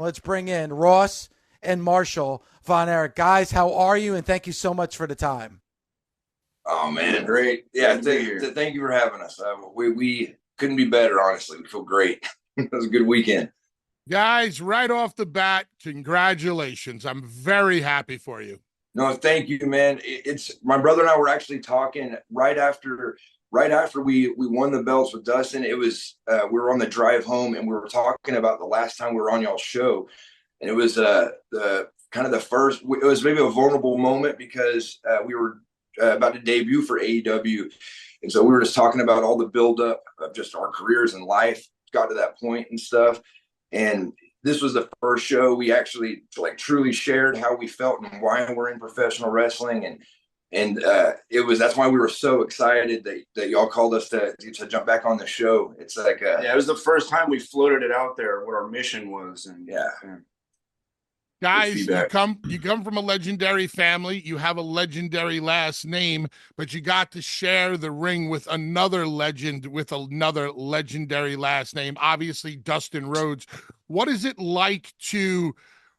Let's bring in Ross and Marshall Von Erich. Guys, how are you? And thank you so much for the time. Oh, man, great. Yeah, thank you for having us. We couldn't be better, honestly. We feel great. It was a good weekend. Guys, right off the bat, congratulations. I'm very happy for you. No, thank you, man. It's my brother and I were actually talking right after we won the belts with Dustin. It was we were on the drive home and we were talking about the last time we were on y'all's show, and it was the kind of the first. It was maybe a vulnerable moment because we were about to debut for AEW, and so we were just talking about all the buildup of just our careers and life got to that point and stuff, and this was the first show we actually truly shared how we felt and why we're in professional wrestling. And that's why we were so excited that y'all called us to jump back on the show. It's like, it was the first time we floated it out there, what our mission was. And guys, you come from a legendary family. You have a legendary last name, but you got to share the ring with another legend with another legendary last name, obviously Dustin Rhodes. What is it like to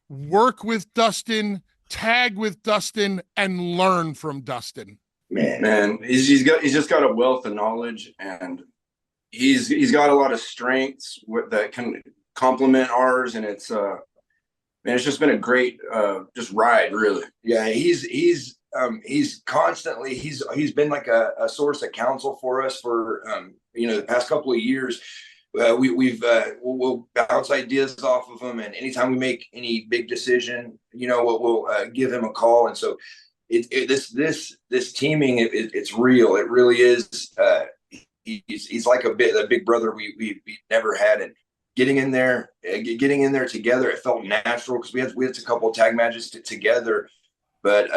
work with Dustin, tag with Dustin, and learn from Dustin? Man, he's just got a wealth of knowledge, and he's got a lot of strengths that can complement ours, and it's just been a great just ride, really. Yeah, he's constantly he's been like a source of counsel for us for the past couple of years. We'll bounce ideas off of him, and anytime we make any big decision, we'll give him a call. And so this teaming, it's real. It really is. He's like a big brother we never had, and getting in there together, it felt natural because we had a couple of tag matches together, but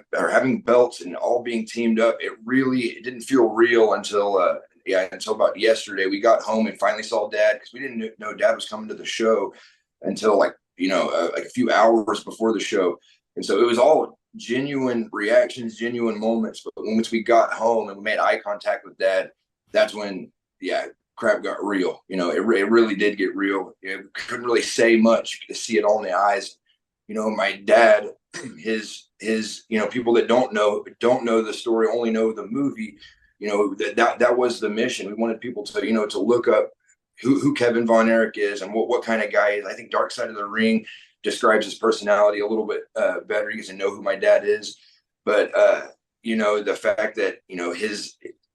having belts and all being teamed up, it didn't feel real until about yesterday. We got home and finally saw Dad, because we didn't know Dad was coming to the show until a few hours before the show. And so it was all genuine reactions, genuine moments. But once we got home and we made eye contact with Dad, that's when, crap got real. It really did get real. Couldn't really say much. You could see it all in the eyes. My dad, his people that don't know the story, only know the movie. That was the mission. We wanted people to to look up who Kevin Von Erich is and what kind of guy he is. I think Dark Side of the Ring describes his personality a little bit better. You can know who my dad is, but the fact that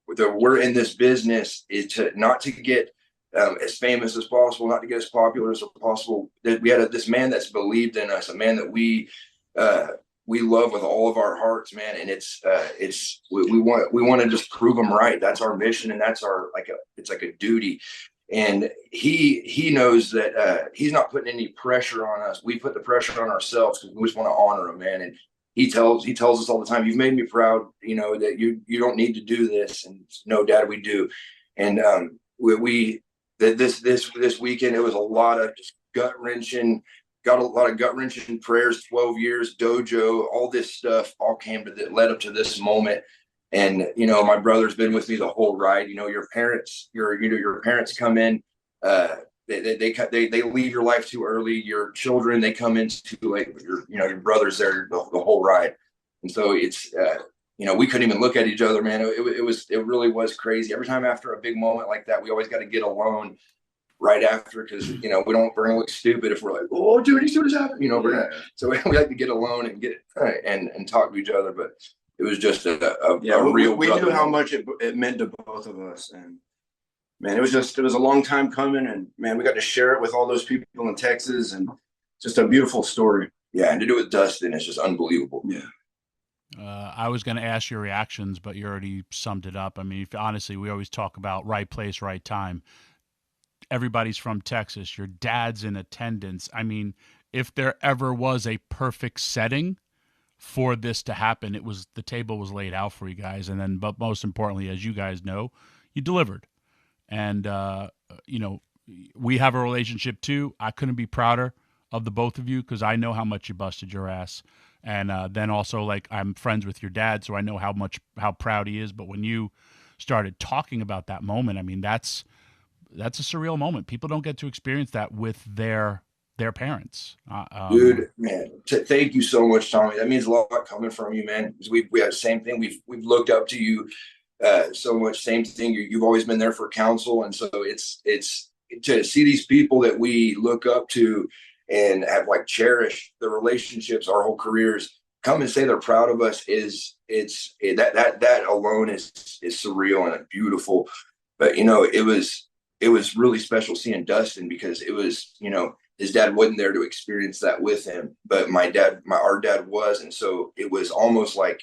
we're in this business is not to get as famous as possible, not to get as popular as possible. That we had this man that's believed in us, a man that we love with all of our hearts, man. And we want to just prove him right. That's our mission, and that's it's like a duty. And he knows that he's not putting any pressure on us. We put the pressure on ourselves because we just want to honor him, man. And he tells us all the time, "You've made me proud. That you don't need to do this." And no, Dad, we do. And this weekend, it was a lot of just gut-wrenching. Got a lot of gut-wrenching prayers, 12 years, dojo, all this stuff all led up to this moment. And, my brother's been with me the whole ride. Your parents come in, they leave your life too early. Your children, they come in too late, but your brother's there the whole ride. And so it's, we couldn't even look at each other, man. It really was crazy. Every time after a big moment like that, we always got to get alone right after, because we're gonna look stupid if we're like, "Oh, dude, you see what's happening?" So we like to get alone and get and talk to each other. But it was just a real. We knew how much it meant to both of us, and man, it was a long time coming, and man, we got to share it with all those people in Texas, and just a beautiful story. Yeah, and to do it with Dustin, it's just unbelievable. Yeah. I was going to ask your reactions, but you already summed it up. I mean, honestly, we always talk about right place, right time. Everybody's from Texas. Your dad's in attendance. I mean, if there ever was a perfect setting for this to happen, the table was laid out for you guys. And then, but most importantly, as you guys know, you delivered. And, we have a relationship too. I couldn't be prouder of the both of you, because I know how much you busted your ass. And then also, I'm friends with your dad, so I know how proud he is. But when you started talking about that moment, I mean, that's that's a surreal moment. People don't get to experience that with their parents. Dude, man, thank you so much, Tommy. That means a lot coming from you, man. We have the same thing. We've looked up to you so much. Same thing. You've always been there for counsel, and so it's to see these people that we look up to and have like cherished the relationships our whole careers come and say they're proud of us that alone is surreal and beautiful. But it was really special seeing Dustin, because it was, his dad wasn't there to experience that with him, but our dad was. And so it was almost like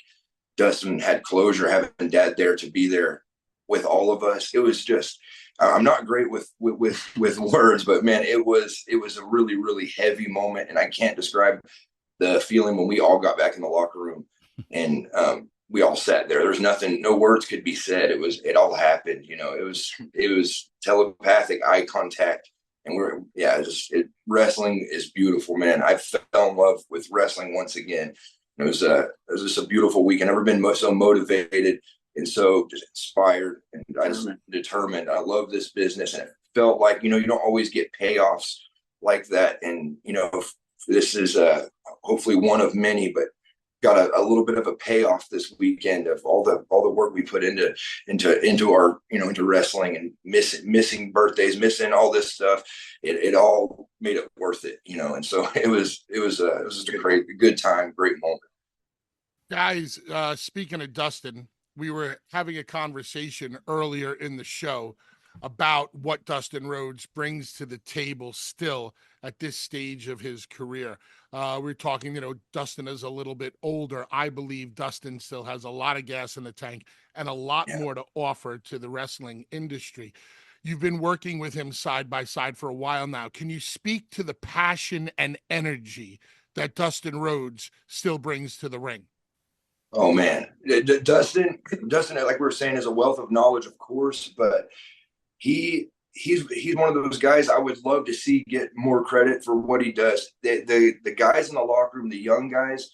Dustin had closure having dad there to be there with all of us. It was just, I'm not great with words, but man, it was a really, really heavy moment. And I can't describe the feeling when we all got back in the locker room and we all sat there. There's nothing, no words could be said. It all happened. It was telepathic eye contact. And wrestling is beautiful, man. I fell in love with wrestling once again. It was just a beautiful week. I've never been so motivated and so just inspired and determined. I love this business, and it felt like, you don't always get payoffs like that. And, this is hopefully one of many, but got a little bit of a payoff this weekend of all the work we put into our, into wrestling, and missing birthdays, missing all this stuff. It all made it worth it, and so it was just a good time, great moment. Guys, speaking of Dustin, we were having a conversation earlier in the show about what Dustin Rhodes brings to the table still at this stage of his career. We're talking, Dustin is a little bit older. I believe Dustin still has a lot of gas in the tank and a lot more to offer to the wrestling industry. You've been working with him side by side for a while now. Can you speak to the passion and energy that Dustin Rhodes still brings to the ring? Oh man, Dustin, like we were saying, is a wealth of knowledge, of course, but he's one of those guys I would love to see get more credit for what he does. The guys in the locker room, the young guys,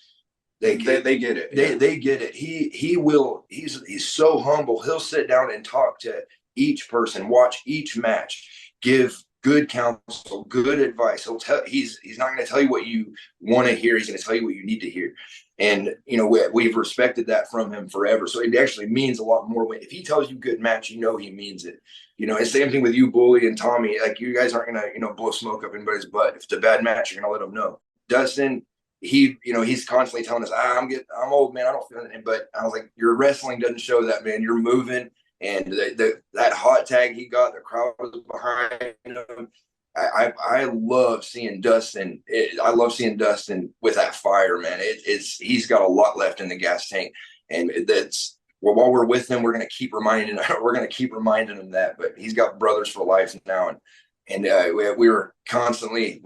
they get it. They get it. He's so humble. He'll sit down and talk to each person, watch each match, give good counsel, good advice. He's not going to tell you what you want to hear. He's going to tell you what you need to hear. And, we've respected that from him forever. So it actually means a lot more. If he tells you good match, he means it. And same thing with you, Bully and Tommy. Like, you guys aren't going to, blow smoke up anybody's butt. If it's a bad match, you're going to let them know. Dustin, he's constantly telling us, I'm old, man. I don't feel anything. But I was like, your wrestling doesn't show that, man. You're moving. And that hot tag he got, the crowd was behind him. I love seeing Dustin. I love seeing Dustin with that fire, man. He's got a lot left in the gas tank, and while we're with him, we're going to keep reminding him that. But he's got brothers for life now, and we're constantly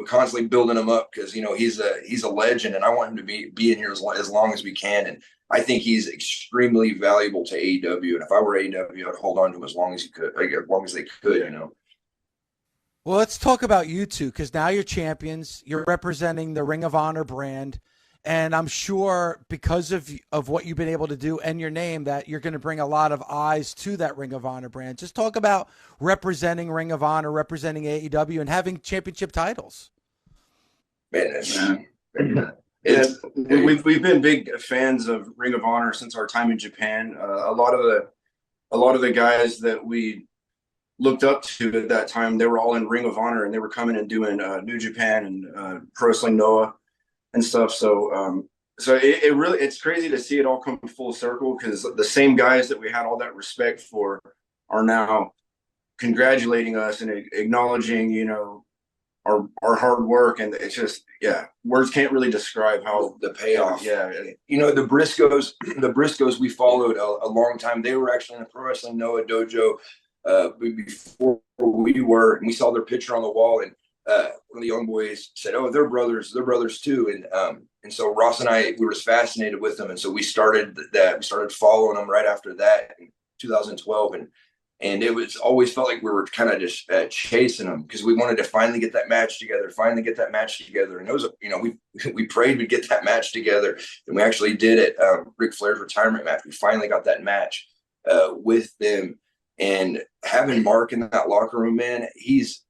building him up, because he's a legend, and I want him to be in here as long as we can. And I think he's extremely valuable to AEW. And if I were AEW, I'd hold on to him as long as they could. Well, let's talk about you two, because now you're champions. You're representing the Ring of Honor brand. And I'm sure because of what you've been able to do and your name, that you're going to bring a lot of eyes to that Ring of Honor brand. Just talk about representing Ring of Honor, representing AEW, and having championship titles. Man, we've been big fans of Ring of Honor since our time in Japan. A lot of the guys that we looked up to at that time, they were all in Ring of Honor, and they were coming and doing New Japan and Pro Wrestling Noah and stuff. So it's crazy to see it all come full circle, because the same guys that we had all that respect for are now congratulating us and acknowledging, our hard work. And it's just, words can't really describe how the payoff. The Briscoes we followed a long time. They were actually in the Pro Wrestling Noah dojo before we were, and we saw their picture on the wall, and one of the young boys said, "Oh, they're brothers too." And so Ross and I, we were just fascinated with them, and so we started following them right after that in 2012, and it was always felt like we were kind of just chasing them, because we wanted to finally get that match together, and it was we prayed we'd get that match together, and we actually did it. Ric Flair's retirement match, we finally got that match with them. And having Mark in that locker room, man,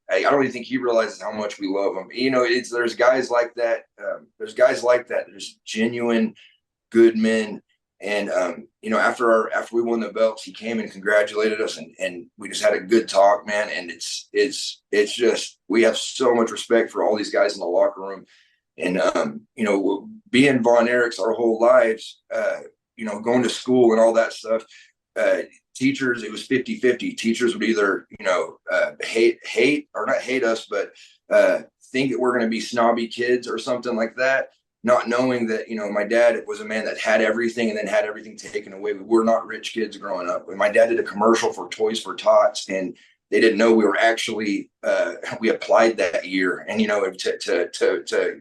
I don't even think he realizes how much we love him. You know, there's guys like that. There's genuine good men. And, you know, after we won the belts, he came and congratulated us, and we just had a good talk, man. And it's just, we have so much respect for all these guys in the locker room. And, you know, being Von Erichs our whole lives, you know, going to school and all that stuff, teachers, it was 50-50. Teachers would either, you know, hate or not hate us, but think that we're going to be snobby kids or something like that, not knowing that, you know, my dad was a man that had everything and then had everything taken away. We were not rich kids growing up. My dad did a commercial for Toys for Tots, and they didn't know we were actually we applied that year, and, you know, to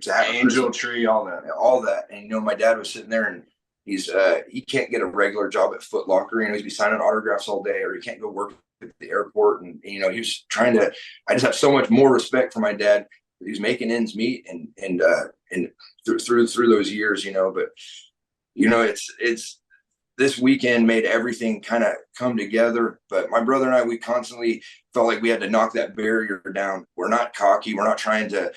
have angel tree, all that. And, you know, my dad was sitting there, and he can't get a regular job at Foot Locker. You know, he's be signing autographs all day, or he can't go work at the airport. And, you know, he was trying to. I just have so much more respect for my dad. He's making ends meet, and through those years, you know. But, you know, it's this weekend made everything kind of come together. But my brother and I, we constantly felt like we had to knock that barrier down. We're not cocky. We're not trying to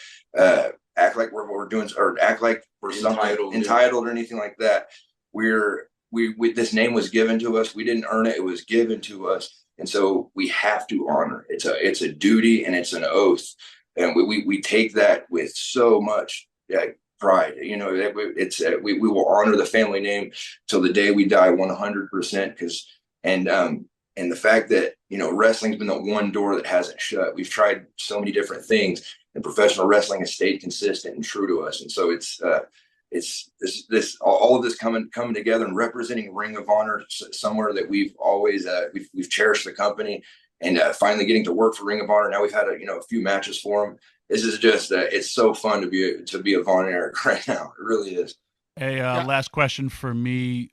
act like we're doing, or act like we're entitled or anything like that. We this name was given to us. We didn't earn it. It was given to us. And so we have to honor it. It's a duty, and it's an oath. And we take that with so much pride. You know, we will honor the family name till the day we die, 100%. Because and the fact that, you know, wrestling's been the one door that hasn't shut. We've tried so many different things, and professional wrestling has stayed consistent and true to us. And so it's all of this coming together and representing Ring of Honor somewhere that we've always we've cherished the company. And finally getting to work for Ring of Honor. Now we've had a few matches for them. This is just it's so fun to be a Von Erich right now. It really is. Hey, last question for me.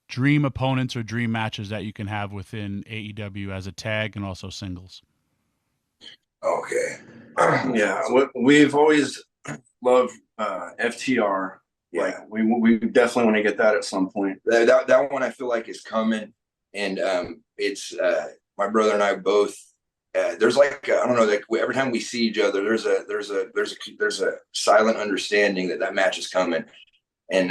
Dream opponents or dream matches that you can have within AEW as a tag and also singles. Okay. Yeah, we've always loved FTR. Yeah, like we definitely want to get that at some point. That one I feel like is coming. And it's my brother and I both. There's like I don't know. Like every time we see each other, there's a silent understanding that match is coming, and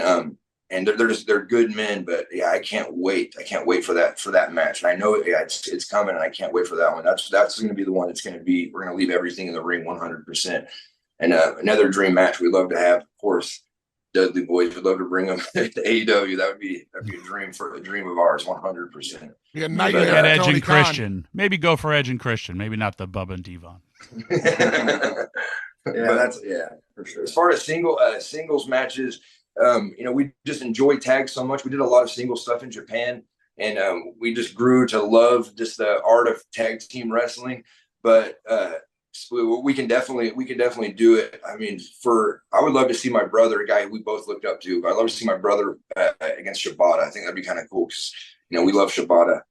they're good men. But yeah, I can't wait. I can't wait for that match. And I know it's coming, and I can't wait for that one. That's going to be the one. That's going to be. We're going to leave everything in the ring 100%. And another dream match we'd love to have, of course. Dudley boys would love to bring them to AEW. That'd be a dream of ours, 100%. Yeah, get Edge and Christian. Maybe go for Edge and Christian. Maybe not the Bubba and Devon. Yeah, for sure. As far as singles matches, you know, we just enjoy tags so much. We did a lot of single stuff in Japan, and we just grew to love just the art of tag team wrestling. But we can definitely do it. I mean, I would love to see my brother, a guy we both looked up to. I'd love to see my brother against Shibata. I think that'd be kind of cool because, you know, we love Shibata.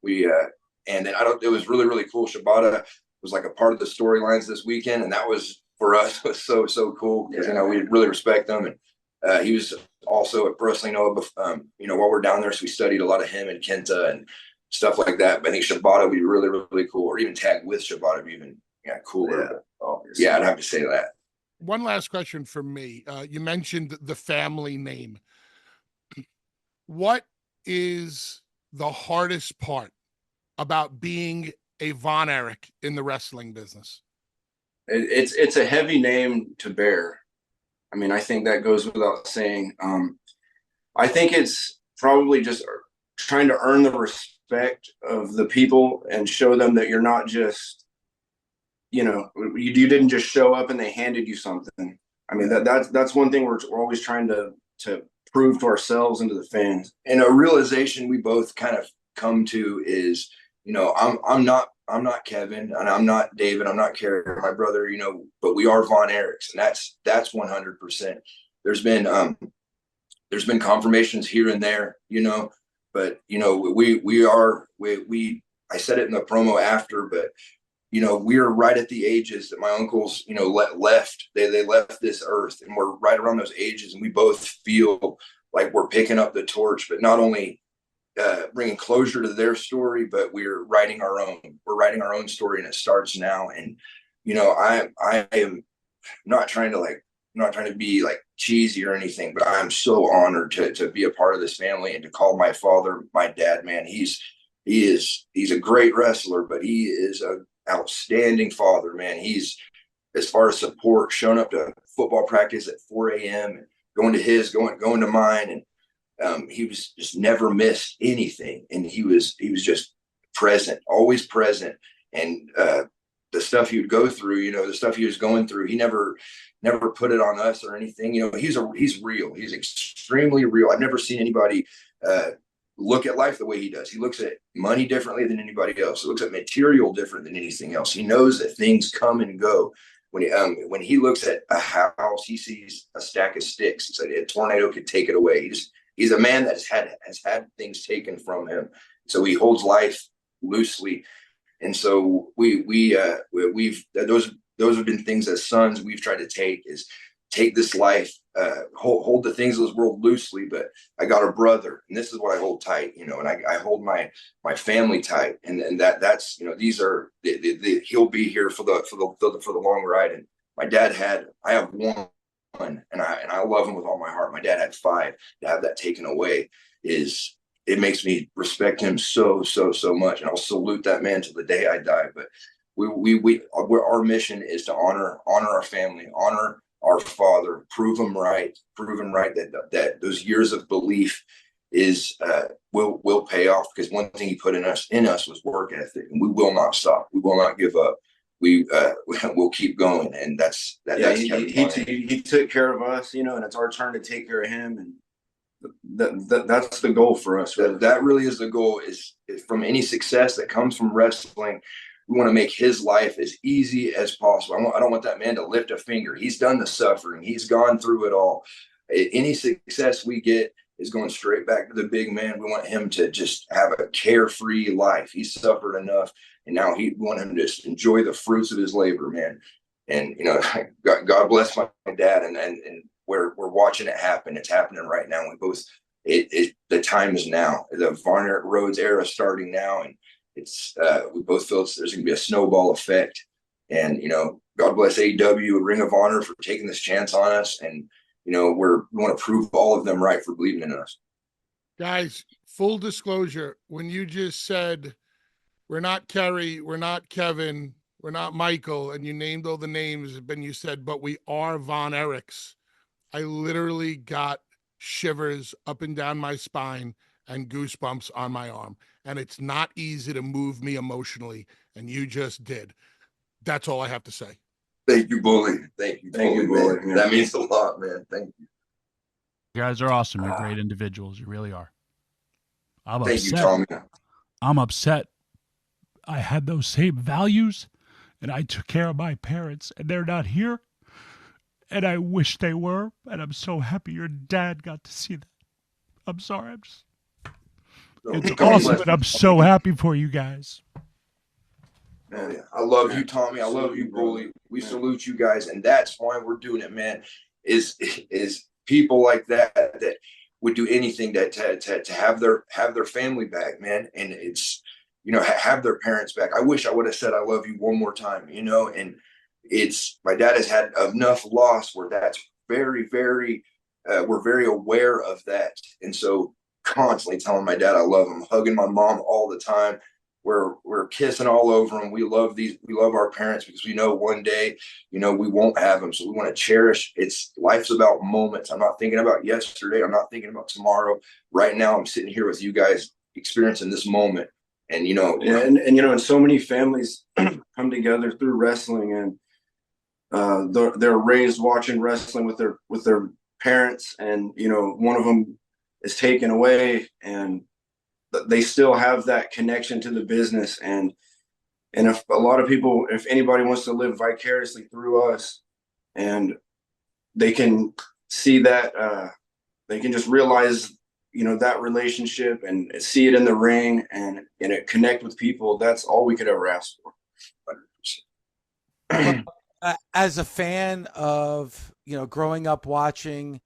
And then it was really, really cool. Shibata was like a part of the storylines this weekend, and that was for us was so cool because, you know, we really respect him. And he was also at Pro Wrestling Noah, you know, while we're down there, so we studied a lot of him and Kenta and stuff like that. But I think Shibata would be really, really cool, or even tag with Shibata would be even cooler. Yeah, I'd have to say that. One last question from me. You mentioned the family name. What is the hardest part about being a Von Erich in the wrestling business? It's a heavy name to bear. I mean, I think that goes without saying. I think it's probably just trying to earn the respect of the people and show them that you're not just, you know, you didn't just show up and they handed you something. I mean, that's one thing we're always trying to prove to ourselves and to the fans. And a realization we both kind of come to is, you know, I'm not Kevin, and I'm not David, I'm not Kerry, my brother, you know, but we are Von Erichs, and that's 100%. There's been confirmations here and there, you know, but, you know, I said it in the promo after, but, you know, we're right at the ages that my uncles, you know, left. They left this earth, and we're right around those ages, and we both feel like we're picking up the torch. But not only bringing closure to their story, but we're writing our own. We're writing our own story, and it starts now. And I am not trying to be like cheesy or anything, but I'm so honored to be a part of this family and to call my father my dad. Man, he's a great wrestler, but he is an outstanding father. Man, he's, as far as support, showing up to football practice at 4 a.m. and going to mine, and he was just never missed anything, and he was just present, always present. And the stuff he would go through, the stuff he was going through, he never put it on us or anything. He's real. He's extremely real. I've never seen anybody look at life the way he does. He looks at money differently than anybody else. He looks at material different than anything else. He knows that things come and go. When he looks at a house, he sees a stack of sticks. He said a tornado could take it away. He's a man that has had things taken from him. So he holds life loosely. And so we've those have been things as sons we've tried to take this life, hold the things of this world loosely. But I got a brother, and this is what I hold tight, and I hold my family tight, and that's these are he'll be here for the long ride. And my dad I have one, and I love him with all my heart. My dad had 5. To have that taken away it makes me respect him so much, and I'll salute that man till the day I die. But our mission is to honor our family, honor our father, prove him right that those years of belief will pay off, because one thing he put in us was work ethic, and we will not stop. We will not give up. We'll keep going, and that's he took care of us, and it's our turn to take care of him, and that's the goal for us. Really. That really is the goal. Is from any success that comes from wrestling, we want to make his life as easy as possible. I don't want that man to lift a finger. He's done the suffering. He's gone through it all. Any success we get is going straight back to the big man. We want him to just have a carefree life. He's suffered enough, and now we want him to just enjoy the fruits of his labor, man. And God bless my dad, and we're watching it happen. It's happening right now. We both, the time is now. The Von Erich Rhodes era is starting now, and we both feel there's going to be a snowball effect. And God bless AEW and Ring of Honor for taking this chance on us, and we want to prove all of them right for believing in us. Guys, full disclosure, when you just said we're not Kerry, we're not Kevin, we're not Michael, and you named all the names, and you said, but we are Von Erichs, I literally got shivers up and down my spine and goosebumps on my arm. And it's not easy to move me emotionally, and you just did. That's all I have to say. Thank you, Bully. Thank you, Bully. Man. That means a lot, man. Thank you. You guys are awesome. You're great individuals. You really are. Thank you, Tommy. I'm upset. I had those same values, and I took care of my parents, and they're not here. And I wish they were, and I'm so happy your dad got to see that. I'm sorry. It's awesome, and I'm so happy for you guys. Man, I love you, Tommy. I love you, Bully. We salute you guys, and that's why we're doing it, man. Is people like that would do anything to have their family back, man, and it's have their parents back. I wish I would have said I love you one more time, and my dad has had enough loss where that's very, very, we're very aware of that. And so constantly telling my dad I love him, hugging my mom all the time. We're kissing all over them. We love our parents, because we know one day, we won't have them. So we want to cherish. Life's about moments. I'm not thinking about yesterday. I'm not thinking about tomorrow. Right now, I'm sitting here with you guys experiencing this moment. And, and so many families come together through wrestling, and they're raised watching wrestling with their parents, and one of them is taken away, and they still have that connection to the business. And if a lot of people, if anybody wants to live vicariously through us, and they can see that, they can just realize that relationship and see it in the ring, and it connect with people. That's all we could ever ask for. As a fan of growing up watching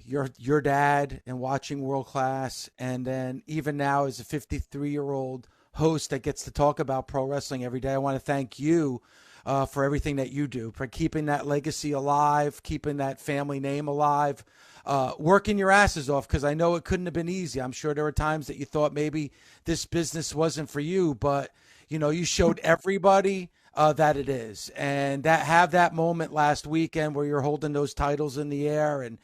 your dad and watching World Class, and then even now as a 53-year-old host that gets to talk about pro wrestling every day, I want to thank you for everything that you do, for keeping that legacy alive, keeping that family name alive, working your asses off, because I know it couldn't have been easy. I'm sure there were times that you thought maybe this business wasn't for you, but you showed everybody that it is. And that moment last weekend where you're holding those titles in the air and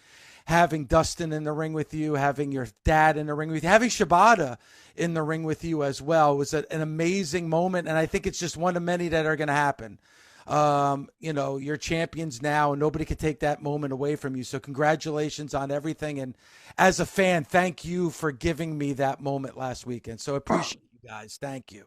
having Dustin in the ring with you, having your dad in the ring with you, having Shibata in the ring with you as well was an amazing moment. And I think it's just one of many that are going to happen. You're champions now, and nobody can take that moment away from you. So congratulations on everything. And as a fan, thank you for giving me that moment last weekend. So I appreciate you guys. Thank you.